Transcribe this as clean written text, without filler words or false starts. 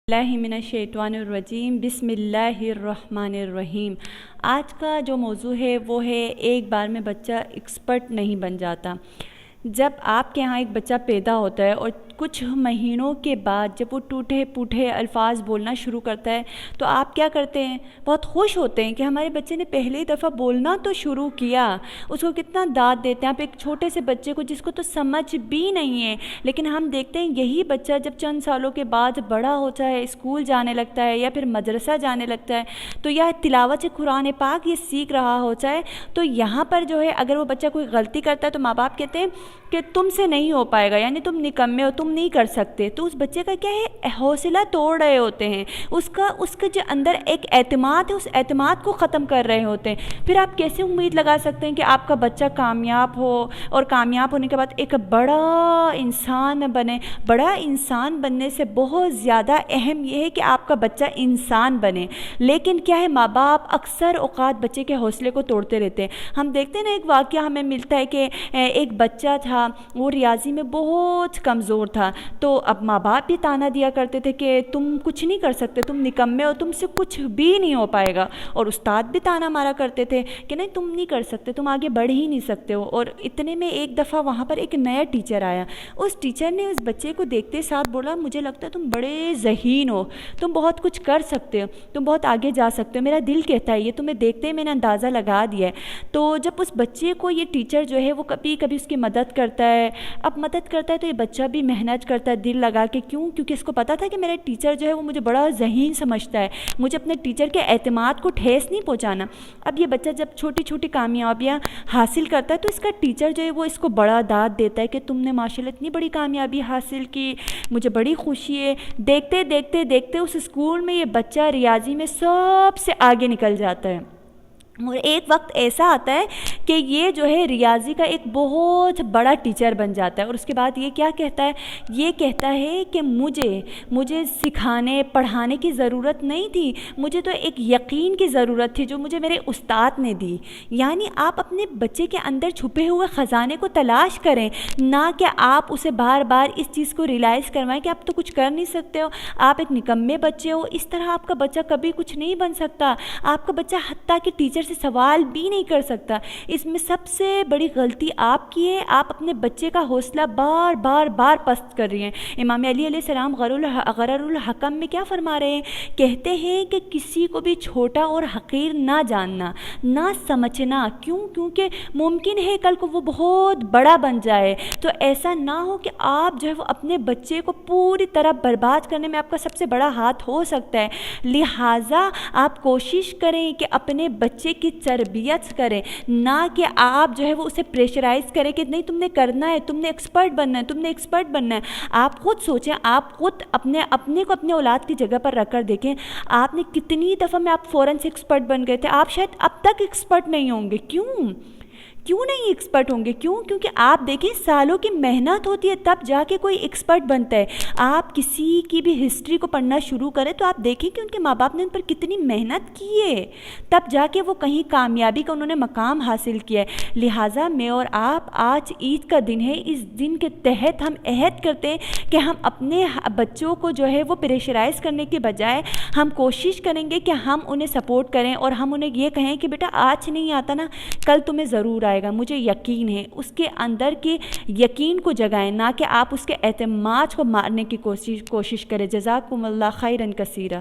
اللہ من الشیطان الرجیم بسم اللہ الرحمن الرحیم۔ آج کا جو موضوع ہے وہ ہے ایک بار میں بچہ ایکسپرٹ نہیں بن جاتا۔ جب آپ کے ہاں ایک بچہ پیدا ہوتا ہے اور کچھ مہینوں کے بعد جب وہ ٹوٹے پوٹے الفاظ بولنا شروع کرتا ہے تو آپ کیا کرتے ہیں؟ بہت خوش ہوتے ہیں کہ ہمارے بچے نے پہلی دفعہ بولنا تو شروع کیا۔ اس کو کتنا داد دیتے ہیں آپ ایک چھوٹے سے بچے کو جس کو تو سمجھ بھی نہیں ہے، لیکن ہم دیکھتے ہیں یہی بچہ جب چند سالوں کے بعد بڑا ہوتا ہے، اسکول جانے لگتا ہے یا پھر مدرسہ جانے لگتا ہے تو یا تلاوت قرآن پاک یہ سیکھ رہا ہوتا ہے، تو یہاں پر جو ہے اگر وہ بچہ کوئی غلطی کرتا ہے تو ماں باپ کہتے ہیں کہ تم سے نہیں ہو پائے گا، یعنی تم نکمے ہو، تم نہیں کر سکتے۔ تو اس بچے کا کیا ہے، حوصلہ توڑ رہے ہوتے ہیں، اس کا جو اندر ایک اعتماد ہے اس اعتماد کو ختم کر رہے ہوتے ہیں۔ پھر آپ کیسے امید لگا سکتے ہیں کہ آپ کا بچہ کامیاب ہو اور کامیاب ہونے کے بعد ایک بڑا انسان بنے؟ بڑا انسان بننے سے بہت زیادہ اہم یہ ہے کہ آپ کا بچہ انسان بنے، لیکن کیا ہے، ماں باپ اکثر اوقات بچے کے حوصلے کو توڑتے رہتے ہیں۔ ہم دیکھتے ہیں نا، ایک واقعہ ہمیں ملتا ہے کہ ایک بچہ تھا، وہ ریاضی میں بہت کمزور تھا، تو اب ماں باپ بھی تانا دیا کرتے تھے کہ تم کچھ نہیں کر سکتے، تم نکمے ہو، تم سے کچھ بھی نہیں ہو پائے گا، اور استاد بھی تانا مارا کرتے تھے کہ نہیں تم نہیں کر سکتے، تم آگے بڑھ ہی نہیں سکتے ہو۔ اور اتنے میں ایک دفعہ وہاں پر ایک نیا ٹیچر آیا، اس ٹیچر نے اس بچے کو دیکھتے ساتھ بولا، مجھے لگتا ہے تم بڑے ذہین ہو، تم بہت کچھ کر سکتے ہو، تم بہت آگے جا سکتے ہو، میرا دل کہتا ہے یہ تمہیں دیکھتے ہی میں نے اندازہ لگا دیا ہے۔ تو جب اس بچے کو یہ ٹیچر جو ہے وہ کبھی کبھی اس کی مدد کرتا ہے، اب مدد کرتا ہے تو یہ بچہ بھی محنت کرتا ہے دل لگا کے، کیونکہ اس کو پتا تھا کہ میرا ٹیچر جو ہے وہ مجھے بڑا ذہین سمجھتا ہے، مجھے اپنے ٹیچر کے اعتماد کو ٹھیس نہیں پہنچانا۔ اب یہ بچہ جب چھوٹی چھوٹی کامیابیاں حاصل کرتا ہے تو اس کا ٹیچر جو ہے وہ اس کو بڑا داد دیتا ہے کہ تم نے ماشاءاللہ اتنی بڑی کامیابی حاصل کی، مجھے بڑی خوشی ہے۔ دیکھتے دیکھتے دیکھتے اس اسکول میں یہ بچہ ریاضی میں سب سے آگے نکل جاتا ہے، اور ایک وقت ایسا آتا ہے کہ یہ جو ہے ریاضی کا ایک بہت بڑا ٹیچر بن جاتا ہے، اور اس کے بعد یہ کیا کہتا ہے، یہ کہتا ہے کہ مجھے سکھانے پڑھانے کی ضرورت نہیں تھی، مجھے تو ایک یقین کی ضرورت تھی جو مجھے میرے استاد نے دی۔ یعنی آپ اپنے بچے کے اندر چھپے ہوئے خزانے کو تلاش کریں، نہ کہ آپ اسے بار بار اس چیز کو ریلائز کروائیں کہ آپ تو کچھ کر نہیں سکتے ہو، آپ ایک نکمے بچے ہو۔ اس طرح آپ کا بچہ کبھی کچھ نہیں بن سکتا، آپ کا بچہ حتیٰ کہ ٹیچر سے سوال بھی نہیں کر سکتا۔ اس میں سب سے بڑی غلطی آپ کی ہے، آپ اپنے بچے کا حوصلہ بار بار پست کر رہی ہیں۔ امام علی علیہ السلام غرر الحکم میں کیا فرما رہے ہیں؟ کہتے ہیں کہ کسی کو بھی چھوٹا اور حقیر نہ جاننا، نہ سمجھنا، کیونکہ ممکن ہے کل کو وہ بہت بڑا بن جائے، تو ایسا نہ ہو کہ آپ جو ہے وہ اپنے بچے کو پوری طرح برباد کرنے میں آپ کا سب سے بڑا ہاتھ ہو سکتا ہے۔ لہٰذا آپ کوشش کریں کہ اپنے بچے کی تربیت کریں، نہ کہ آپ جو ہے وہ اسے پریشرائز کریں کہ نہیں تم نے کرنا ہے، تم نے ایکسپرٹ بننا ہے، تم نے ایکسپرٹ بننا ہے۔ آپ خود سوچیں، آپ خود اپنے کو اپنے اولاد کی جگہ پر رکھ کر دیکھیں، آپ نے کتنی دفعہ میں آپ فوراً سے ایکسپرٹ بن گئے تھے، آپ شاید اب تک ایکسپرٹ نہیں ہوں گے۔ کیوں نہیں ایکسپرٹ ہوں گے؟ کیونکہ آپ دیکھیں سالوں کی محنت ہوتی ہے تب جا کے کوئی ایکسپرٹ بنتا ہے۔ آپ کسی کی بھی ہسٹری کو پڑھنا شروع کریں تو آپ دیکھیں کہ ان کے ماں باپ نے ان پر کتنی محنت کی ہے، تب جا کے وہ کہیں کامیابی کا انہوں نے مقام حاصل کیا ہے۔ لہٰذا میں اور آپ، آج عید کا دن ہے، اس دن کے تحت ہم عہد کرتے ہیں کہ ہم اپنے بچوں کو جو ہے وہ پریشرائز کرنے کے بجائے ہم کوشش کریں گے کہ ہم انہیں سپورٹ کریں، اور ہم انہیں یہ کہیں کہ بیٹا آج نہیں آتا نا، کل تمہیں ضرور آئے گا، مجھے یقین ہے۔ اس کے اندر کے یقین کو جگائیں، نہ کہ آپ اس کے اعتماد کو مارنے کی کوشش کریں۔ جزاکم اللہ خیرا کثیرا۔